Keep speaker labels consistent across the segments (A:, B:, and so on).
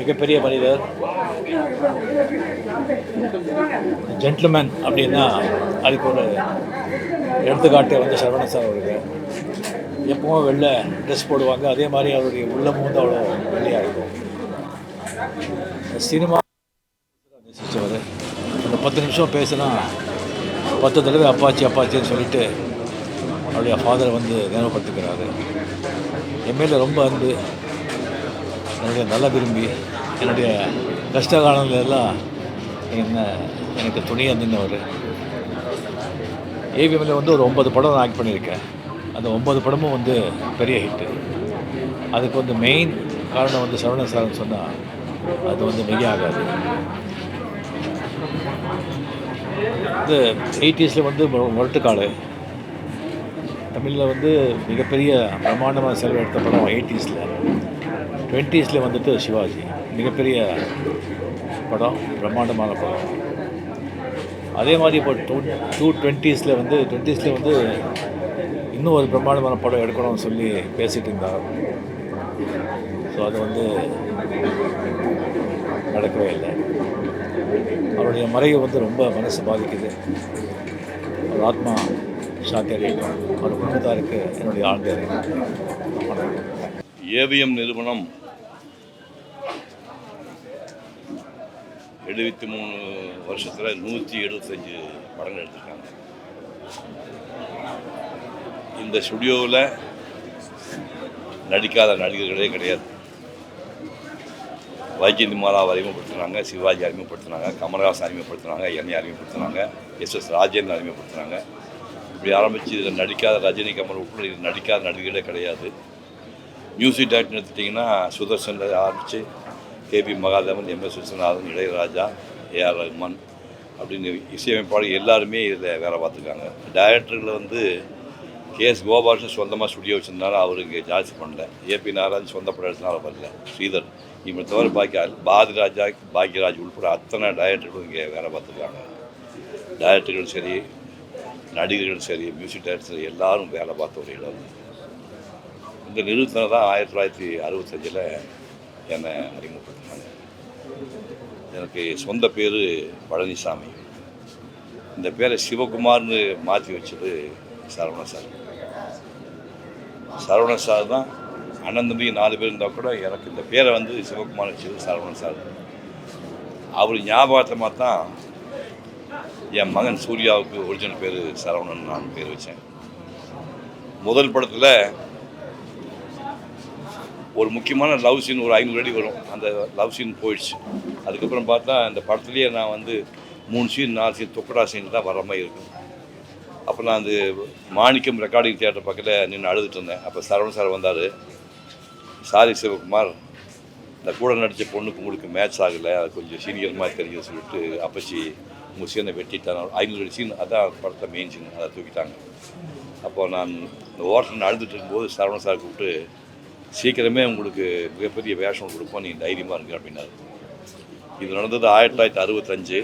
A: மிகப்பெரிய மனிதர், ஜென்டில்மேன் அப்படின்னா அதுக்கு ஒரு எடுத்துக்காட்டு வந்து சரவணன் சார் அவருக்கு. எப்பவும் வெள்ளை ட்ரெஸ் போடுவாங்க, அதே மாதிரி அவருடைய உள்ளமும் வந்து அவ்வளோ வெள்ளையாக இருக்கும். சினிமா நேசித்தவர். அந்த 10 நிமிஷம் பேசினா 10 தடவை அப்பாச்சி அப்பாச்சின்னு சொல்லிட்டு அவருடைய ஃபாதரை வந்து நினைவுபடுத்திக்கிறாரு. என் மேலே ரொம்ப அன்பு, என்னுடைய நல்ல விரும்பி, என்னுடைய கஷ்ட காலங்கள் எல்லாம் எனக்கு துணையாக நின்றவர். ஏவிஎம்மில் வந்து ஒரு 9 படம் நான் ஆக்ட் பண்ணியிருக்கேன். அந்த 9 படமும் வந்து பெரிய ஹிட்டு. அதுக்கு வந்து மெயின் காரணம் வந்து சரவணன் சார்னு சொன்னால் அது வந்து மிக ஆகாது. இது 80s வந்து முரட்டுக்காடு, தமிழில் வந்து மிகப்பெரிய பிரம்மாண்டமான செலவு எடுத்த படம் 80s. 20s வந்துட்டு சிவாஜி, மிகப்பெரிய படம், பிரம்மாண்டமான படம். அதே மாதிரி இப்போ 20s வந்து இன்னும் ஒரு பிரம்மாண்டமான படம் எடுக்கணும்னு சொல்லி பேசிகிட்டு இருந்தார். ஸோ அது வந்து நடக்கவே இல்லை. அவருடைய மறைவு வந்து ரொம்ப மனசு பாதிக்குது. அவர் ஆத்மா சாந்தி அடையட்டும். அவர் குடும்பத்தாருக்கு என்னுடைய ஆழ்ந்த வணக்கம்.
B: ஏவிஎம் நிறுவனம் 73 வருஷத்தில் 175 படங்கள் எடுத்திருக்காங்க. இந்த ஸ்டுடியோவில் நடிக்காத நடிகர்களே கிடையாது. வைஜெயந்தி மாலாவை அறிமுகப்படுத்தினாங்க, சிவாஜி அறிமுகப்படுத்தினாங்க, கமலஹாசன் அறிமுகப்படுத்தினாங்க, என்னை அறிமுகப்படுத்தினாங்க, எஸ் ராஜேந்திரன் அறிமுகப்படுத்தினாங்க. இப்படி ஆரம்பித்து இதில் நடிக்காத ரஜினி, கமல் உட்பட இதில் நடிக்காத நடிகர்களே கிடையாது. மியூசிக் டைரக்டர் எடுத்துட்டிங்கன்னா சுதர்சனில் ஆரம்பித்து கேபி மகாதேவன், எம்எஸ் விஸ்வநாதன், இளையராஜா, ஏஆர் ரஹ்மான் அப்படின்னு இசையமைப்பாளர் எல்லாருமே இதில் வேலை பார்த்துருக்காங்க. டைரக்டர்களில் வந்து கேஎஸ் கோபாலன் சொந்தமாக ஸ்டுடியோ வச்சுருந்தாலும் அவர் இங்கே ஜாஸ்தி பண்ணல. ஏபி நாராயண் சொந்த படம் எடுத்தனால வரல. ஸ்ரீதர் இவங்க தவிர பாரதிராஜா, பாக்யராஜ் உள்பட அத்தனை டைரக்டர்களும் இங்கே வேலை பார்த்துருக்காங்க. டைரக்டர்களும் சரி, நடிகர்களும் சரி, மியூசிக் டைரக்டர் சரி, எல்லாரும் வேலை பார்த்த ஒரு இடம். இந்த நிறுவனத்தில் தான் 1965 என்னை அறிமுகப்படுத்தினாங்க. எனக்கு சொந்த பேர் பழனிசாமி. இந்த பேரை சிவகுமார்னு மாற்றி வச்சது சரவணன் சார். சரவணன் சார் தான். அண்ணன் தம்பி 4 பேர் இருந்தால் கூட எனக்கு இந்த பேரை வந்து சிவகுமார் வச்சது சரவணன் சார். அவர் ஞாபகத்தமாக தான் என் மகன் சூர்யாவுக்கு ஒரிஜினல் பேர் சரவணன் நான் பேர் வச்சேன். முதல் படத்தில் ஒரு முக்கியமான லவ் சீன் ஒரு 500 அடி வரும். அந்த லவ் சீன் போயிடுச்சு. அதுக்கப்புறம் பார்த்தா அந்த படத்துலேயே நான் வந்து 3 சீன் 4 சீன் தொக்கடா சீன் தான் வர மாதிரி இருக்கும். அப்போ நான் அந்த மாணிக்கம் ரெக்கார்டிங் தியேட்டர் பக்கத்தில் நின்று அழுதுட்டு இருந்தேன். அப்போ சரவணன் சார் வந்தார். சாரி சிவகுமார், இந்த கூட நடித்த பொண்ணுக்கு உங்களுக்கு மேட்ச் ஆகலை, அது கொஞ்சம் சீனியர் மாதிரி தெரிஞ்சு சொல்லிட்டு அப்பச்சி உங்கள் சீனை வெட்டிட்டாங்க. 500 அடி சீன் அதான் படத்தை மெயின் சீன், அதை தூக்கிட்டாங்க. அப்போது நான் இந்த ஓட்டல் அழுதுட்டு இருக்கும்போது சரவணன் சார் கூப்பிட்டு சீக்கிரமே உங்களுக்கு மிகப்பெரிய வேஷம் கொடுப்போம், நீங்கள் தைரியமாக இருங்க அப்படின்னாரு. இது நடந்தது 1965.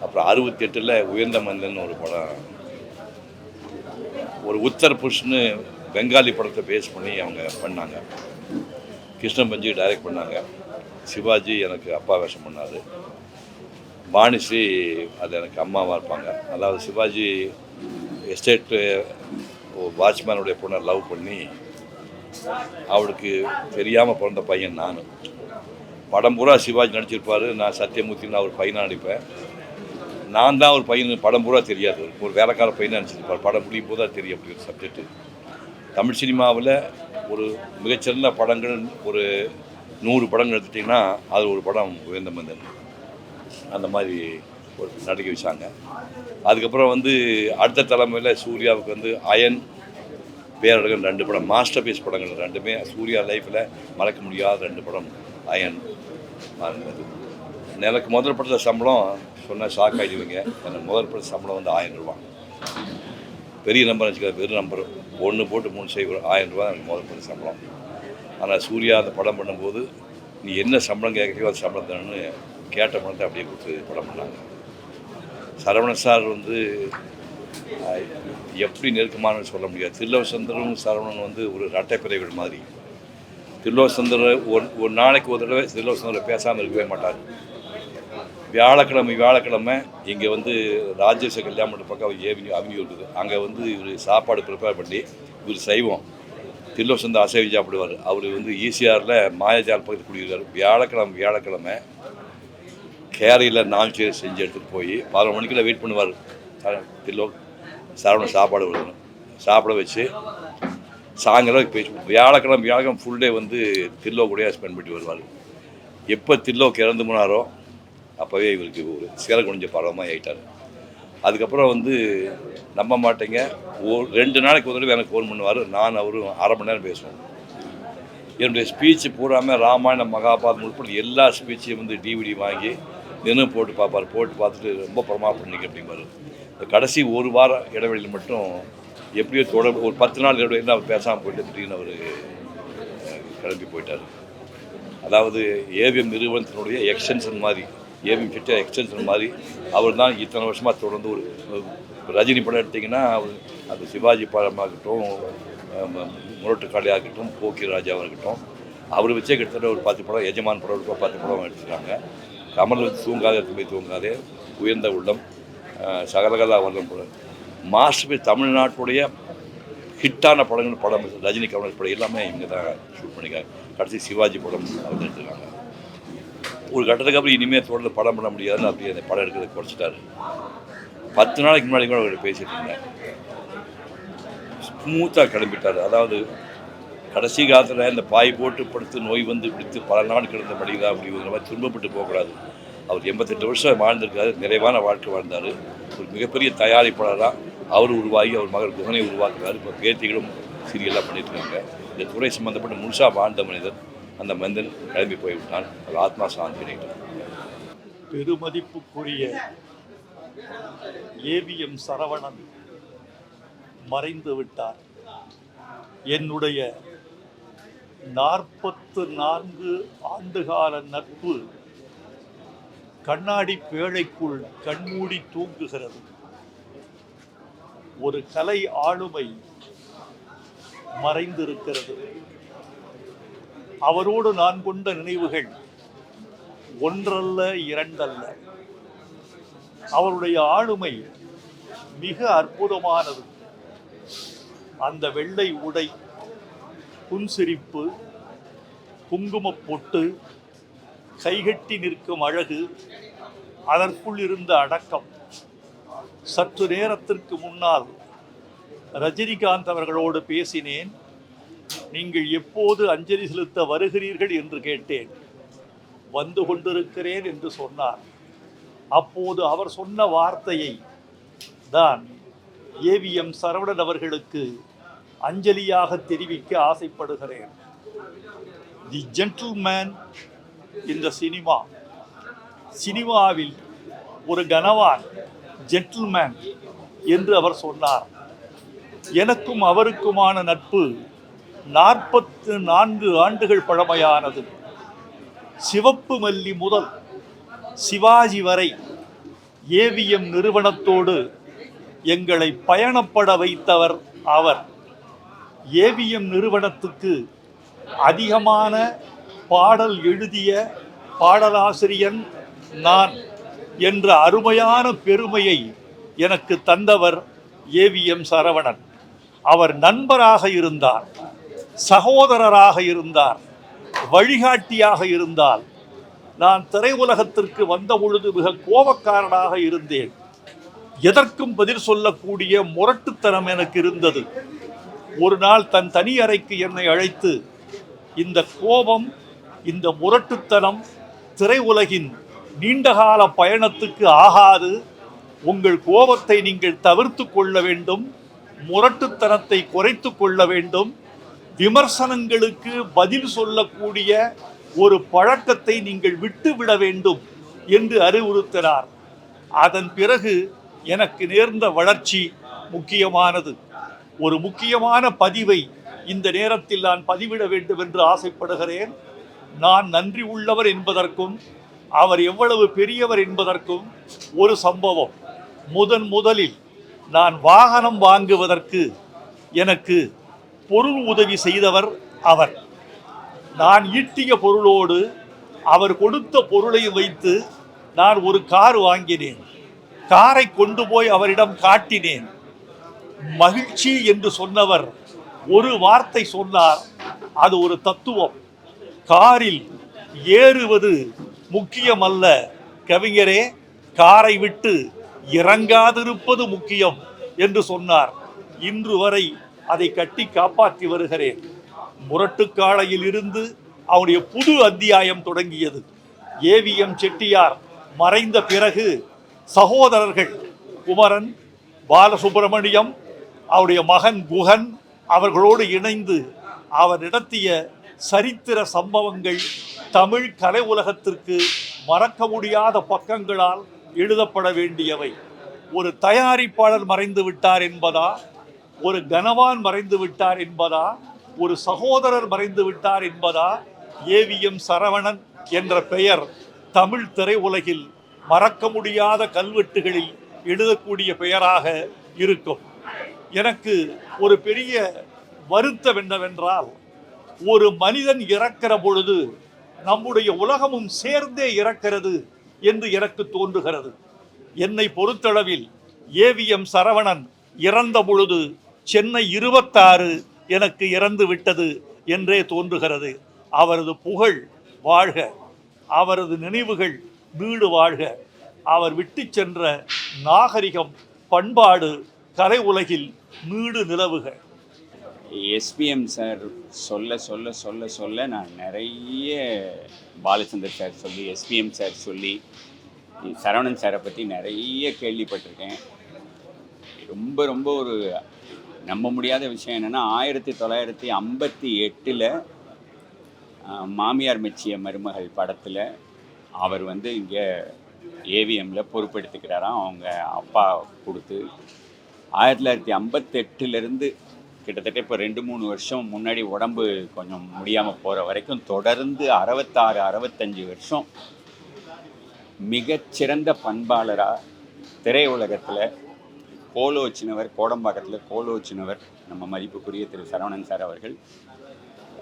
B: அப்புறம் 68 உயர்ந்த மனிதன் ஒரு படம், ஒரு உத்தர் புஷ்னு பெங்காலி படத்தை பேஸ் பண்ணி அவங்க பண்ணாங்க. கிருஷ்ணன் பஞ்சி டைரக்ட் பண்ணாங்க. சிவாஜி எனக்கு அப்பா வேஷம் பண்ணார். பாணிஸ்ரீ அது எனக்கு அம்மாவாக இருப்பாங்க. அதாவது சிவாஜி எஸ்டேட்டு வாட்ச்மேனுடைய பொண்ணை லவ் பண்ணி அவளுக்கு தெரியாமல் பிறந்த பையன் நான். படம் பூரா சிவாஜி நடிச்சிருப்பார், நான் சத்யமூர்த்தின்னு அவர் பையனாக நடிப்பேன். நான் தான் ஒரு பையன், படம் பூரா தெரியாது, ஒரு வேலைக்கார பையனாக நடிச்சிருப்பார். படம் முடியும் போது அது தெரியும். அப்படி ஒரு சப்ஜெக்டு. தமிழ் சினிமாவில் ஒரு மிகச்சிறந்த படங்கள் ஒரு 100 படங்கள் எடுத்துட்டிங்கன்னா அது ஒரு படம் உயர்ந்த மனிதன். அந்த மாதிரி ஒரு நடிக்க வச்சாங்க. அதுக்கப்புறம் வந்து அடுத்த தலைமையில் சூர்யாவுக்கு வந்து அயன், பேரழகன் 2 படம் மாஸ்டர் பீஸ் படங்கள். 2மே சூர்யா லைஃப்பில் மறக்க முடியாத 2 படம். அயன் இருந்தது. எனக்கு முதல் படத்தில் சம்பளம் சொன்னால் ஷாக் ஆகிடுவீங்க. எனக்கு முதல் படத்தில் சம்பளம் வந்து 1000 ரூபா. பெரிய நம்பர் வச்சுக்க, வெறும் நம்பர் 1 போட்டு 3 செய்வோம். 1000 ரூபா எனக்கு முதல் படத்தில் சம்பளம். ஆனால் சூர்யா அந்த படம் பண்ணும்போது நீ என்ன சம்பளம் கேட்குறியோ அது சம்பளம் தானு கேட்ட பணத்தை அப்படியே கொடுத்து படம் பண்ணாங்க. சரவணன் சார் வந்து எப்படி நெருக்கமானு சொல்ல முடியாது. தில்லவசந்தரும் சரவணன் வந்து ஒரு இரட்டை பிறவிகள் மாதிரி. தில்லோசந்தர் ஒரு நாளைக்கு ஒரு தடவை தில்லோசந்தர் பேசாமல் இருக்கவே மாட்டார். வியாழக்கிழமை இங்கே வந்து ராஜேஷ கல்யாண பக்கம் அவென்யூ இருக்குது. அங்கே வந்து இவர் சாப்பாடு ப்ரிப்பேர் பண்ணி, இவர் சைவம், தில்லோசந்தர் அசைவம் சாப்பிடுவார். அவர் வந்து ஈசிஆரில் மாயாஜால் பக்கத்தில் குடியிருக்கார். வியாழக்கிழமை கேரையில் நான்கு செஞ்சு எடுத்துகிட்டு போய் 11 மணிக்குள்ள வெயிட் பண்ணுவார். தில்லோ சரவணன் சாப்பாடு விடணும், சாப்பிட வச்சு சாயங்காலம் பேசி வியாழக்கிழமை ஃபுல் டே வந்து தில்லோ கூட ஸ்பெண்ட் பண்ணி வருவார். எப்போ தில்லோக்கு இறந்து போனாரோ அப்போவே இவருக்கு ஒரு சேலை குனிஞ்ச பருவமாக ஆகிட்டார். அதுக்கப்புறம் வந்து நம்ப மாட்டேங்க, 2 நாளைக்கு ஒரு தடவை எனக்கு ஃபோன் பண்ணுவார். நான் அவரும் 1/2 மணி நேரம் பேசுவோம். என்னுடைய ஸ்பீச்சு பூராமல் ராமாயணம் மகாபாரதம் உட்பட எல்லா ஸ்பீச்சையும் வந்து டிவிடி வாங்கி தினம் போட்டு பார்ப்பார். போட்டு பார்த்துட்டு ரொம்ப பிரமாதம் பண்ணிக்க அப்படிம்பார். இந்த கடைசி ஒரு வார இடைவெளியில் மட்டும் எப்படியோ தொடர்பு ஒரு 10 நாள் இடைவெளியில் அவர் பேசாமல் போயிட்டு திடீர்னு அவர் கிளம்பி போயிட்டார். அதாவது ஏவிஎம் நிறுவனத்தினுடைய எக்ஸ்டென்ஷன் மாதிரி, ஏவிஎம் கிட்ட எக்ஸ்டென்ஷன் மாதிரி அவர் தான் இத்தனை வருஷமாக தொடர்ந்து ஒரு ரஜினி படம் எடுத்திங்கன்னா அவர் அது சிவாஜி படமாகட்டும், முரட்டுக்காளியாக இருக்கட்டும், போக்கி ராஜாவாக இருக்கட்டும், அவர் வச்சே கிட்டத்தட்ட ஒரு 10 படம், எஜமான் படம் 10 படம் எடுத்துருக்காங்க. கமல் வந்து தூங்காதே, உயர்ந்த உள்ளம், சகலகலா வல்லம் படம், மாஸ்டர் தமிழ்நாட்டுடைய ஹிட்டான படம் ரஜினி கமல் படம் எல்லாமே இவங்க தான் ஷூட் பண்ணிக்காங்க. கடைசி சிவாஜி படம் அவங்க எடுத்துருக்காங்க. ஒரு கட்டத்துக்கு அப்புறம் இனிமேல் தொடர்ந்து படம் பண்ண முடியாதுன்னு அப்படி அந்த படம் எடுக்கிறத குறைச்சிட்டாரு. 10 நாளைக்கு முன்னாடி கூட அவர் பேசிட்டு இருந்தேன். ஸ்மூத்தாக கிளம்பிட்டார். அதாவது கடைசி காலத்தில் இந்த பாய் போட்டு படுத்து நோய் வந்து பிடித்து பல நாள் கிடந்த மடிதான் அப்படிங்கிற மாதிரி துன்பப்பட்டு போகக்கூடாது. அவர் 88 வருஷம் வாழ்ந்திருக்காரு, நிறைவான வாழ்க்கை வாழ்ந்தார். ஒரு மிகப்பெரிய தயாரிப்பாளராக அவர் உருவாகி அவர் மகள் குகனை உருவாக்குறாரு. இப்போ பேத்திகளும் சீரியலாக பண்ணிட்டுருக்காங்க. இந்த துறை சம்மந்தப்பட்ட முழுசாக வாழ்ந்த மனிதன், அந்த மனிதன் கிளம்பி போய்விட்டான். அவர் ஆத்மா சாந்தி அடைகிறார்.
C: பெருமதிப்புக்குரிய ஏவிஎம் சரவணன் மறைந்து விட்டார். என்னுடைய 44 ஆண்டுகால நட்பு கண்ணாடி பேழைக்குள் கண்மூடி தூங்குகிறது. ஒரு கலை ஆளுமை மறைந்திருக்கிறது. அவரோடு நான் கொண்ட நினைவுகள் ஒன்றல்ல, இரண்டல்ல. அவருடைய ஆளுமை மிக அற்புதமானது. அந்த வெள்ளை உடை, புன்சிரிப்பு, குங்குமப் பொட்டு, கைகட்டி நிற்கும் அழகு, அதற்குள் இருந்த அடக்கம். சற்று நேரத்திற்கு முன்னால் ரஜினிகாந்த் அவர்களோடு பேசினேன். நீங்கள் எப்போது அஞ்சலி செலுத்த வருகிறீர்கள் என்று கேட்டேன். வந்து கொண்டிருக்கிறேன் என்று சொன்னார். அப்போது அவர் சொன்ன வார்த்தையை தான் ஏவிஎம் சரவணன் அவர்களுக்கு அஞ்சலியாக தெரிவிக்க ஆசைப்படுகிறேன். தி ஜென்டில்மேன் இந்த சினிமாவில் ஒரு கனவான் ஜென்டில்மேன் என்று அவர் சொன்னார். எனக்கும் அவருக்குமான நட்பு 44 ஆண்டுகள் பழமையானது. சிவப்பு மல்லி முதல் சிவாஜி வரை ஏவிஎம் நிறுவனத்தோடு எங்களை பயணப்பட வைத்தவர் அவர். ஏவிஎம் நிறுவனத்துக்கு அதிகமான பாடல் எழுதிய பாடலாசிரியன் நான் என்ற அருமையான பெருமையை எனக்கு தந்தவர் ஏவிஎம் சரவணன். அவர் நண்பராக இருந்தார், சகோதரராக இருந்தார், வழிகாட்டியாக இருந்தால். நான் திரையுலகத்திற்கு வந்த பொழுது மிக கோபக்காரனாக இருந்தேன். எதற்கும் பதில் சொல்லக்கூடிய முரட்டுத்தனம் எனக்கு இருந்தது. ஒரு நாள் தன் தனி அறைக்கு என்னை அழைத்து, இந்த கோபம், இந்த முரட்டுத்தனம் திரையுலகின் நீண்டகால பயணத்துக்கு ஆகாது. உங்கள் கோபத்தை நீங்கள் தவிர்த்து கொள்ள வேண்டும், முரட்டுத்தனத்தை குறைத்து கொள்ள வேண்டும், விமர்சனங்களுக்கு பதில் சொல்லக்கூடிய ஒரு பழக்கத்தை நீங்கள் விட்டுவிட வேண்டும் என்று அறிவுறுத்தினார். அதன் பிறகு எனக்கு நேர்ந்த வளர்ச்சி முக்கியமானது. ஒரு முக்கியமான பதிவை இந்த நேரத்தில் நான் பதிவிட வேண்டும் என்று ஆசைப்படுகிறேன். நான் நன்றி உள்ளவர் என்பதற்கும் அவர் எவ்வளவு பெரியவர் என்பதற்கும் ஒரு சம்பவம். முதலில் நான் வாகனம் வாங்குவதற்கு எனக்கு பொருள் உதவி செய்தவர் அவர். நான் ஈட்டிய பொருளோடு அவர் கொடுத்த பொருளை வைத்து நான் ஒரு கார் வாங்கினேன். காரை கொண்டு போய் அவரிடம் காட்டினேன். மகிழ்ச்சி என்று சொன்னவர் ஒரு வார்த்தை சொன்னார். அது ஒரு தத்துவம். காரில் ஏறுவது முக்கியமல்ல கவிஞரே, காரை விட்டு இறங்காதிருப்பது முக்கியம் என்று சொன்னார். இன்று வரை அதை கட்டி காப்பாற்றி வருகிறேன். முரட்டுக்காளையில் இருந்து அவருடைய புது அத்தியாயம் தொடங்கியது. ஏவிஎம் செட்டியார் மறைந்த பிறகு சகோதரர்கள் குமரன், பாலசுப்பிரமணியம், அவருடைய மகன் குகன் அவர்களோடு இணைந்து அவர் நடத்திய சரித்திர சம்பவங்கள் தமிழ் கலை உலகத்திற்கு மறக்க முடியாத பக்கங்களால் எழுதப்பட வேண்டியவை. ஒரு தயாரிப்பாளர் மறைந்து விட்டார் என்பதா, ஒரு கனவான் மறைந்து விட்டார் என்பதா, ஒரு சகோதரர் மறைந்து விட்டார் என்பதா, ஏவிஎம் சரவணன் என்ற பெயர் தமிழ் திரையுலகில் மறக்க முடியாத கல்வெட்டுகளில் எழுதக்கூடிய பெயராக இருக்கும். எனக்கு ஒரு பெரிய வருத்தம் என்னவென்றால், ஒரு மனிதன் இறக்கிற பொழுது நம்முடைய உலகமும் சேர்ந்தே இறக்கிறது என்று எனக்கு தோன்றுகிறது. என்னை பொறுத்தளவில் ஏவிஎம் சரவணன் இறந்த பொழுது சென்னை 26 எனக்கு இறந்து விட்டது என்றே தோன்றுகிறது. அவரது புகழ் வாழ்க, அவரது நினைவுகள் வீடு வாழ்க. அவர் விட்டு சென்ற நாகரிகம், பண்பாடு கலை உலகில் நீடு நிலவுக.
D: எஸ்பிஎம் சார் சொல்ல சொல்ல சொல்ல சொல்ல நான் நிறைய பாலச்சந்தர் சார் சொல்லி, எஸ்பிஎம் சார் சொல்லி, சரவணன் சாரை பற்றி நிறைய கேள்விப்பட்டிருக்கேன். ரொம்ப ரொம்ப ஒரு நம்ப முடியாத விஷயம் என்னென்னா, 1958 மாமியார் மெச்சிய மருமகள் படத்தில் அவர் வந்து இங்கே ஏவிஎம்மில் பொறுப்பெடுத்துக்கிறாராம். அவங்க அப்பா கொடுத்து 1958 கிட்டத்தட்ட இப்போ 2-3 வருஷம் முன்னாடி உடம்பு கொஞ்சம் முடியாமல் போகிற வரைக்கும் தொடர்ந்து 66-65 வருஷம் மிகச்சிறந்த பண்பாளராக திரையுலகத்தில் கோலோச்சினவர். கோடம்பாக்கத்தில் கோலோச்சினவர் நம்ம மதிப்புக்குரிய திரு சரவணன் சார் அவர்கள்.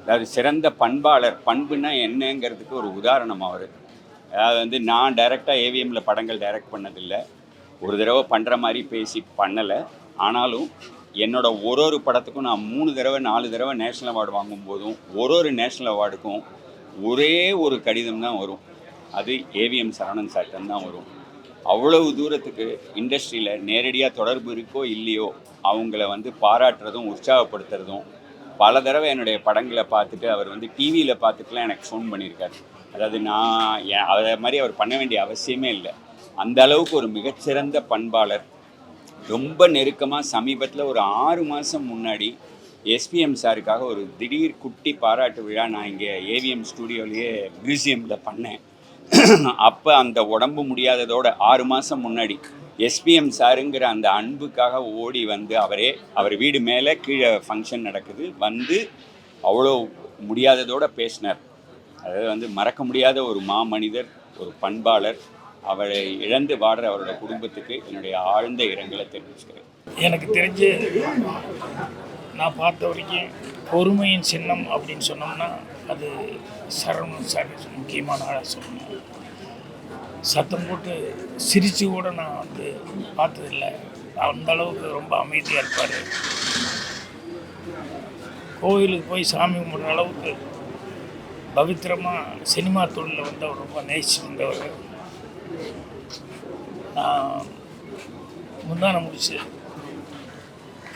D: அதாவது சிறந்த பண்பாளர், பண்புனா என்னங்கிறதுக்கு ஒரு உதாரணம் அவர். அதாவது வந்து நான் டைரெக்டாக ஏவிஎம்மில் படங்கள் டைரக்ட் பண்ணதில்லை, ஒரு தடவை பண்ணுற மாதிரி பேசி பண்ணலை. ஆனாலும் என்னோட ஒரு படத்துக்கும் நான் 3 தடவை 4 தடவை நேஷ்னல் அவார்டு வாங்கும்போதும் ஒரு நேஷ்னல் அவார்டுக்கும் ஒரே ஒரு கடிதம் தான் வரும். அது ஏவிஎம் சரவணன் சார்டன் தான் வரும். அவ்வளவு தூரத்துக்கு இண்டஸ்ட்ரியில் நேரடியாக தொடர்பு இருக்கோ இல்லையோ அவங்கள வந்து பாராட்டுறதும் உற்சாகப்படுத்துறதும். பல தடவை என்னுடைய படங்களை பார்த்துட்டு அவர் வந்து டிவியில் பார்த்துட்டுலாம் எனக்கு ஃபோன் பண்ணியிருக்காரு. அதாவது நான் அதை மாதிரி அவர் பண்ண வேண்டிய அவசியமே இல்லை. அந்த அளவுக்கு ஒரு மிகச்சிறந்த பண்பாளர். ரொம்ப நெருக்கமாக சமீபத்தில் ஒரு 6 மாதம் முன்னாடி எஸ்பிஎம் சாருக்காக ஒரு திடீர் குட்டி பாராட்டு விழா நான் இங்கே ஏவிஎம் ஸ்டூடியோலேயே மியூசியமில் பண்ணேன். அப்போ அந்த உடம்பு முடியாததோட 6 மாதம் முன்னாடி எஸ்பிஎம் சாருங்கிற அந்த அன்புக்காக ஓடி வந்து அவர் வீடு மேலே கீழே ஃபங்க்ஷன் நடக்குது வந்து அவ்வளோ முடியாததோடு பேசினார். அதாவது வந்து மறக்க முடியாத ஒரு மாமனிதர், ஒரு பண்பாளர். அவரை இழந்து வாடுற அவரோட குடும்பத்துக்கு என்னுடைய ஆழ்ந்த இரங்கலை தெரிவிச்சுக்கிறேன்.
E: எனக்கு தெரிஞ்சு நான் பார்த்த வரைக்கும் பொறுமையின் சின்னம் அப்படின்னு சொன்னோம்னா அது சரவணன் சார் முக்கியமான ஆளாக சொல்லணும். சத்தம் போட்டு சிரித்து கூட நான் வந்து பார்த்ததில்லை. அந்த அளவுக்கு ரொம்ப அமைதியாக இருப்பார். கோவிலுக்கு போய் சாமி கும்பிட்ற அளவுக்கு பவித்திரமாக சினிமா தொழிலில் வந்து அவர் ரொம்ப நேசிச்சிருந்தவர். நான் முந்தான முடிச்சு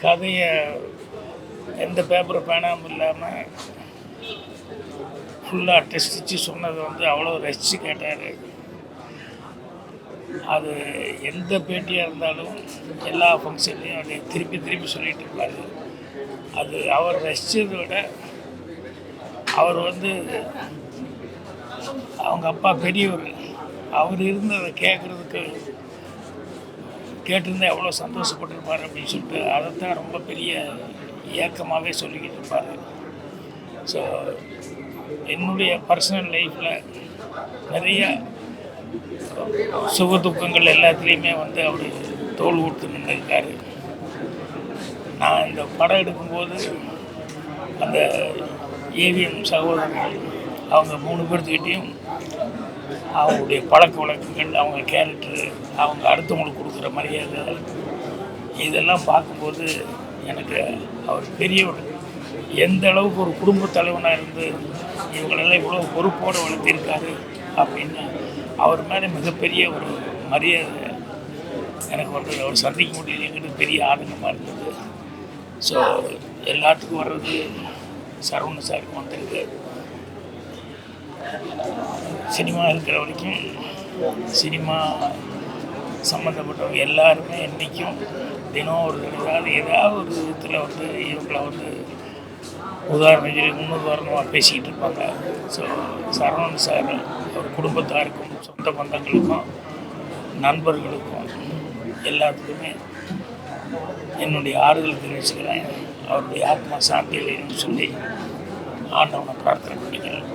E: கதையை எந்த பேப்பரை பேனாமல் இல்லாமல் ஃபுல்லாக டெஸ்டிச்சு சொன்னதை வந்து அவ்வளோ ரசித்து கேட்டார். அது எந்த பேட்டியாக இருந்தாலும் எல்லா ஃபங்க்ஷன்லையும் அதை திருப்பி திருப்பி சொல்லிகிட்டு இருப்பார். அது அவர் ரசித்ததை விட அவர் வந்து அவங்க அப்பா பெரியவர், அவர் இருந்து அதை கேட்டிருந்தா எவ்வளோ சந்தோஷப்பட்டிருப்பார் அப்படின்னு சொல்லிட்டு அதைத்தான் ரொம்ப பெரிய ஏக்கமாகவே சொல்லிக்கிட்டு இருப்பார். ஸோ என்னுடைய பர்சனல் லைஃப்பில் நிறைய சுக துக்கங்கள் எல்லாத்துலேயுமே வந்து அவர் தோள் கொடுத்து நின்றுருக்காரு. நான் இந்த படம் எடுக்கும்போது அந்த ஏவிஎம் சகோதரர்கள் அவங்க 3 பேர்த்துக்கிட்டையும் அவங்களுடைய பழக்க வழக்கங்கள், அவங்க கேரக்டரு, அவங்க அடுத்தவங்களுக்கு கொடுக்குற மரியாதை, இதெல்லாம் பார்க்கும்போது எனக்கு அவர் பெரியவர், எந்த அளவுக்கு ஒரு குடும்ப தலைவனாக இருந்து இவங்களெல்லாம் இவ்வளோ பொறுப்போடு வளர்த்திருக்காரு அப்படின்னு அவர் மேலே மிகப்பெரிய ஒரு மரியாதை எனக்கு வந்தது. அவர் சந்திக்க முடியல, எங்கிட்ட பெரிய ஆதங்கமாக இருந்தது. ஸோ எல்லாத்துக்கும் வர்றது சரவணன் சாருக்கு வந்திருக்கு. சினிமா இருக்கிற வரைக்கும் சினிமா சம்மந்தப்பட்டவங்க எல்லாருமே என்றைக்கும் தினம் ஒரு தடவை ஏதாவது ஒரு விதத்தில் வந்து இவங்களை வந்து முன்னுதாரணமாக பேசிக்கிட்டு இருப்பாங்க. ஸோ சரவணன் சார் அவர் குடும்பத்தாருக்கும் சொந்த பந்தங்களுக்கும் நண்பர்களுக்கும் எல்லாத்துக்குமே என்னுடைய ஆறுதல் தெரிவிச்சுக்கிறேன். அவருடைய ஆத்மா சாந்தி இல்லைன்னு சொல்லி ஆண்டவனை பிரார்த்தனை பண்ணிக்கிறேன்.